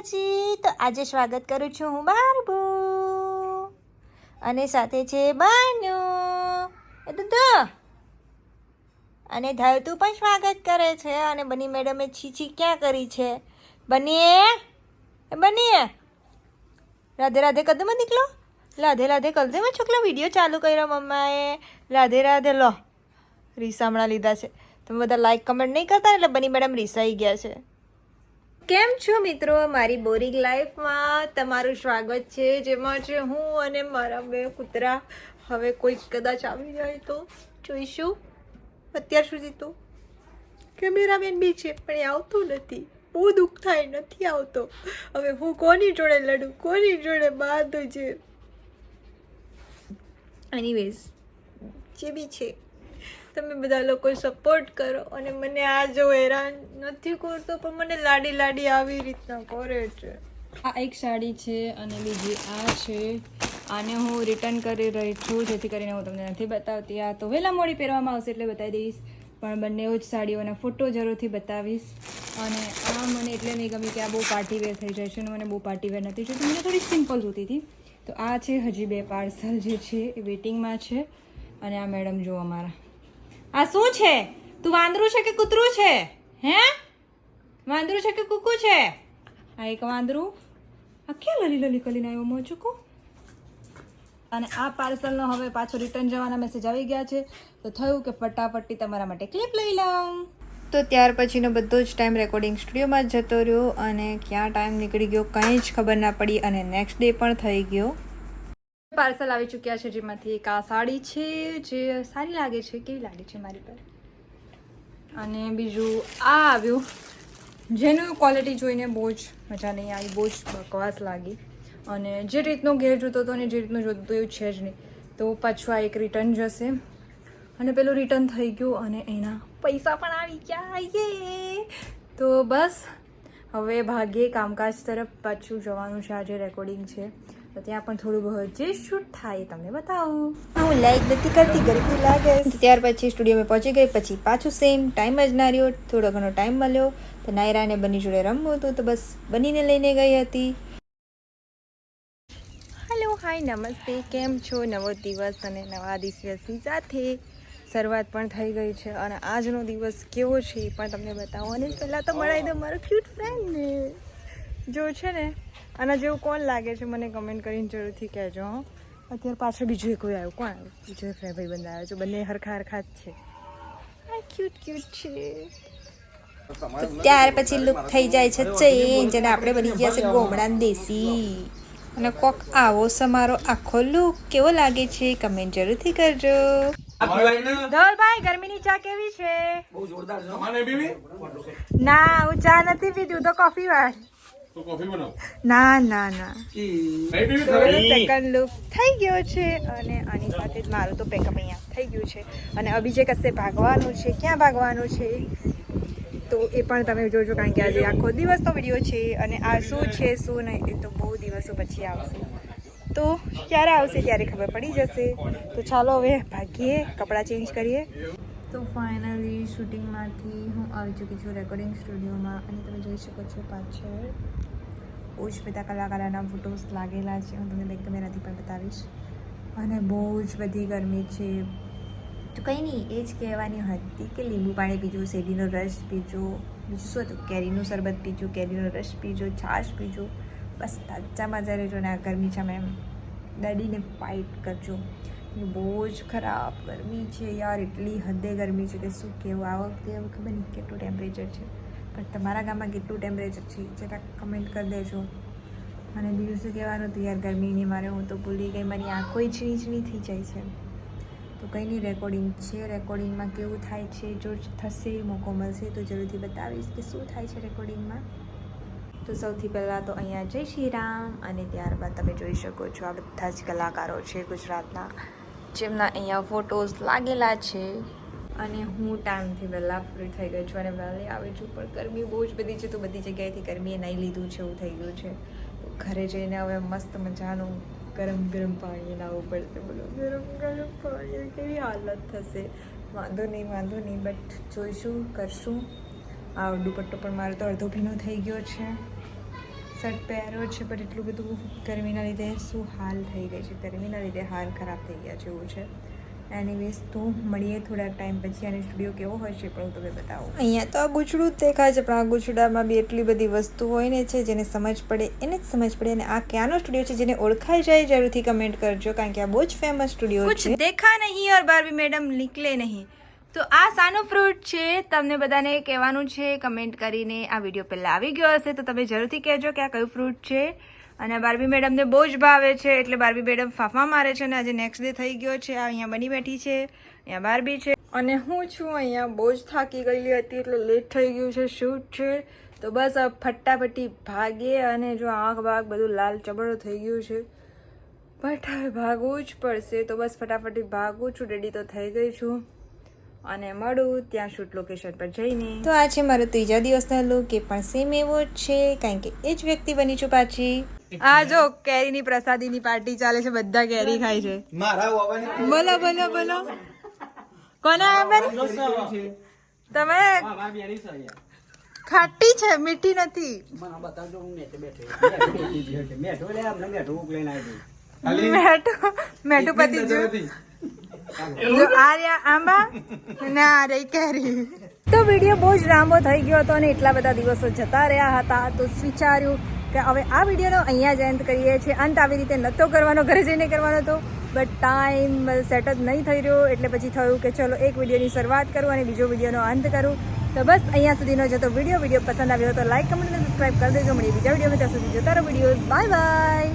માતાજી. તો આજે સ્વાગત કરું છું હું બારબુ અને સાથે છે બાનુ અને ધરતું પણ સ્વાગત કરે છે. અને બની મેડમે છીછી ક્યાં કરી છે? બનીએ રાધે રાધે કદમ નીકળો. રાધે રાધે કર દે મેં છોકરા. વિડીયો ચાલુ કર્યો મમ્માએ. રાધે રાધે લો રીસામણા લીધા છે. તમે બધા લાઈક કમેન્ટ નહીં કરતા એટલે બની મેડમ રીસાઈ ગયા છે. કેમ છો મિત્રો? મારી બોરિંગ લાઈફમાં તમારું સ્વાગત છે, જેમાં છે હું અને મારા બે કૂતરા. હવે કોઈ કદાચ આવી જાય તો જોઈશું. અત્યાર સુધી તો કેમેરામેન બી છે પણ એ આવતું નથી. બહુ દુઃખ થાય, નથી આવતો. હવે હું કોની જોડે લડું, કોની જોડે બાંધું છે. એનીવેઝ જે બી છે તમે બધા લોકો સપોર્ટ કરો. અને મને આ જો હેરાન નથી કરતો પણ મને લાડી લાડી આવી રીતના કરે છે. આ એક સાડી છે અને બીજી આ છે. આને હું રિટર્ન કરી રહી છું, જેથી કરીને હું તમને નથી બતાવતી. આ તો વહેલા મોડી પહેરવામાં આવશે એટલે બતાવી દઈશ, પણ બંને જ સાડીઓના ફોટો જરૂરથી બતાવીશ. અને આ મને એટલે નહીં ગમી કે આ બહુ પાર્ટીવેર થઈ જાય છે અને મને બહુ પાર્ટીવેર નથી જોઈતી. મને થોડી સિમ્પલ જોતી હતી. તો આ છે હજી બે પાર્સલ જે છે એ વેઇટિંગમાં છે. અને આ મેડમ જો અમારા આ શું છે? તું વાંદરું છે કે કૂતરું છે? હે વાંદરું છે કે કૂકુ છે? આ એક વાંદરું. આ ક્યાં લલી લલી કરીને આવ્યો મોચુકો? અને આ પાર્સલનો હવે પાછો રિટર્ન જવાના મેસેજ આવી ગયા છે. તો થયું કે ફટાફટી તમારા માટે ક્લિપ લઈ લઉં. તો ત્યાર પછીનો બધો જ ટાઈમ રેકોર્ડિંગ સ્ટુડિયોમાં જ જતો રહ્યો અને ક્યાં ટાઈમ નીકળી ગયો કંઈ જ ખબર ના પડી. અને નેક્સ્ટ ડે પણ થઈ ગયો. પાર્સલ આવી ચૂક્યા છે, જેમાંથી એક આ સાડી છે જે સારી લાગે છે. કેવી લાગે છે મારી પર? અને બીજું આ આવ્યું જેનું ક્વોલિટી જોઈને બહુ જ મજા નહીં આવી, બહુ જ બકવાસ લાગી. અને જે રીતનો ઘેર જોતો હતો ને જે રીતનું જોતું હતું એવું છે જ નહીં. તો પાછું આ એક રિટર્ન જશે અને પેલું રિટર્ન થઈ ગયું અને એના પૈસા પણ આવી ગયા. યે! તો બસ હવે ભાગ્યે કામકાજ તરફ પાછું જવાનું છે. આજે રેકોર્ડિંગ છે તો ત્યાં પણ થોડું બહુ જે શૂટ થાય તમને બતાવું. હું લાઈક નથી કરતી, ગરમી લાગે. ત્યાર પછી સ્ટુડિયોમાં પહોંચી ગઈ. પછી પાછું સેમ ટાઈમ જ ના રહ્યો. થોડો ઘણો ટાઈમ મળ્યો તો નાયરાને બની જોડે રમવું હતું તો બસ બનીને લઈને ગઈ હતી. હેલો, હાય, નમસ્તે, કેમ છો? નવો દિવસ અને નવા દિવસની સાથે શરૂઆત પણ થઈ ગઈ છે. અને આજનો દિવસ કેવો છે એ પણ તમને બતાવો. અને પહેલાં તો મળાવી દો મારો ક્યુટ ફ્રેન્ડને. જો છે ને આના જેવું કોણ લાગે છે મને કમેન્ટ કરીને જરૂરથી કહેજો. અત્યારે પાછળ બીજું કોઈ આવ્યું. કોણ આવ્યું? બીજો ભાઈબંધ આવ્યો છે. બંને હરખા હરખા જ છે. આ ક્યુટ ક્યુટ છે. ત્યાર પછી લુક થઈ જાય છે ચેન્જ અને આપણે બની ગયા છે ગોમડા દેશી. અને કોક આવો છે મારો આખો લુક. કેવો લાગે છે કમેન્ટ જરૂરથી કરજો. ધવલભાઈ, ગરમીની ચા કેવી છે? બહુ જોરદાર છે. મને બીવી? ના, હું ચા નથી પીધી, હું તો કોફી વાળ. તો કોફી બનાવ. ના ના ના, નહીં સેકન્ડ લુક થઈ ગયો છે. અને આની સાથે જ મારું તો પેકઅપ અહીંયા થઈ ગયું છે. અને અભિજે કશે ભાગવાનું છે. ક્યાં ભાગવાનું છે તો એ પણ તમે જોજો, કારણ કે આજે આખો દિવસનો વિડીયો છે. અને આ શું છે શું નહીં એ તો બહુ દિવસો પછી આવશે. તો ક્યારે આવશે ત્યારે ખબર પડી જશે. તો ચાલો હવે ભાગીએ, કપડાં ચેન્જ કરીએ. તો ફાઇનલી શૂટિંગમાંથી હું આવી ચૂકી છું રેકોર્ડિંગ સ્ટુડિયોમાં. અને તમે જોઈ શકો છો પાછળ બહુ જ બધા કલાકારોના ફોટોસ લાગેલા છે. હું તમને બેક કેમેરાથી પણ બતાવીશ. અને બહુ જ બધી ગરમી છે. તો કંઈ નહીં, એ જ કહેવાની હતી કે લીંબુ પાણી પીજો, શેરડીનો રસ પીજો, બીજું શું હતું, કેરીનું શરબત પીજો, કેરીનો રસ પીજો, છાશ પીજો. બસ તાજામાં જ રહેજો. ને આ ગરમી છે એમ દડીને ફાઇટ કરજો. બહુ જ ખરાબ ગરમી છે યાર. એટલી હદે ગરમી છે કે શું કહેવું. આ વખતે હવે ખબર નહીં કેટલું ટેમ્પરેચર છે, પણ તમારા ગામમાં કેટલું ટેમ્પરેચર છે જરાક કમેન્ટ કરી દેજો. અને બીજું શું કહેવાનું હતું યાર, ગરમીની મારે હું તો ભૂલી ગઈ. મારી આંખો ઝીણી ઝીણી થઈ જાય છે. તો કંઈ નહીં, રેકોર્ડિંગ છે. રેકોર્ડિંગમાં કેવું થાય છે, જો થશે મોકો મળશે તો જરૂરથી બતાવીશ કે શું થાય છે રેકોર્ડિંગમાં. તો સૌથી પહેલાં તો અહીંયા જય શ્રી રામ. અને ત્યારબાદ તમે જોઈ શકો છો આ બધા જ કલાકારો છે ગુજરાતના, જેમના અહીંયા ફોટોઝ લાગેલા છે. અને હું ટાઈમથી પહેલાં ફ્રી થઈ ગઈ છું અને વહેલી આવી છું, પણ ગરમી બહુ જ બધી છે. તો બધી જગ્યાએથી ગરમીએ નહીં લીધું છે એવું થઈ ગયું છે. તો ઘરે જઈને હવે મસ્ત મજાનું ગરમ ગરમ પાણી લાવવું પડશે. બોલો, ગરમ ગરમ પાણી કેવી હાલત થશે. વાંધો નહીં બટ જોઈશું, કરશું. આ દુપટ્ટો પણ મારો તો અડધો ભીનો થઈ ગયો છે. શર્ટ પહેર્યો છે પણ એટલું બધું ગરમીના લીધે શું હાલ થઈ ગઈ છે, ગરમીના લીધે હાલ ખરાબ થઈ ગયા છે એવું છે. એનીવેઝ તો મળીએ થોડાક ટાઈમ પછી અને સ્ટુડિયો કેવો હોય છે પણ હું તમને બતાવું. અહીંયા તો આ ગૂંચડું જ દેખાય છે પણ આ ગૂંચડામાં બી એટલી બધી વસ્તુ હોય ને છે જેને સમજ પડે એને જ સમજ પડે. અને આ ક્યાંનો સ્ટુડિયો છે જેને ઓળખાઈ જાય જરૂરથી કમેન્ટ કરજો કારણ કે આ બહુ જ ફેમસ સ્ટુડિયો છે. કુછ દેખા નહીં ઓર બાર્બી મેડમ નિકલે નહીં. તો આ સાનો ફ્રૂટ છે તમને બધાને કહેવાનું છે કમેન્ટ કરીને. આ વિડીયો પહેલાં આવી ગયો હશે તો તમે જરૂરથી કહેજો કે આ કયું ફ્રૂટ છે. અને બાર્બી મેડમને બહુ જ ભાવે છે એટલે બાર્બી મેડમ ફાફા મારે છે. અને આજે નેક્સ્ટ ડે થઈ ગયો છે. આ અહીંયા બની બેઠી છે, અહીંયા બાર્બી છે અને હું છું અહીંયા બહુ જ થાકી ગયેલી હતી એટલે લેટ થઈ ગયું છે, શૂટ છે. તો બસ હવે ફટાફટી ભાગીએ અને જો આંખ બાગ બધું લાલ ચબડો થઈ ગયું છે બટ હવે ભાગવું જ પડશે. તો બસ ફટાફટી ભાગું છું. રેડી તો થઈ ગઈ છું અને મળું ત્યાં શૂટ લોકેશન પર જઈને. તો આ છે મારો ત્રીજા દિવસનો લુક. એ પણ સેમ એવો જ છે કારણ કે એ જ વ્યક્તિ બની છું પાછી. આ જો કેરીની પ્રસાદીની પાર્ટી ચાલે છે, બધા કેરી ખાય છે. બોલો બોલો બોલો કોને આવવાની? તમે ખાટી છે મીઠી નથી. મેઠું પતિ જો આ રહ્યા આંબા ને આ રહી કેરી. તો વિડીયો બહુ જ લાંબો થઈ ગયો હતો અને એટલા બધા દિવસો જતા રહ્યા હતા તો વિચાર્યું કે હવે આ વિડીયોનો અહીંયા જ એન્ડ કરીએ છીએ. અંત આવી રીતે નહોતો કરવાનો, ઘરે જઈને કરવાનો હતો બટ ટાઈમ સેટ જ નહીં થઈ રહ્યો એટલે પછી થયું કે ચલો એક વિડીયોની શરૂઆત કરું અને બીજો વિડીયોનો અંત કરું. તો બસ અહીંયા સુધીનો જતો વિડીયો પસંદ આવ્યો તો લાઈક કમેન્ટ અને સબસ્ક્રાઈબ કરી દેજો. મળીએ બીજા વિડીયોમાં, ત્યાં સુધી જોતા રહો વિડીયોઝ. Bye bye.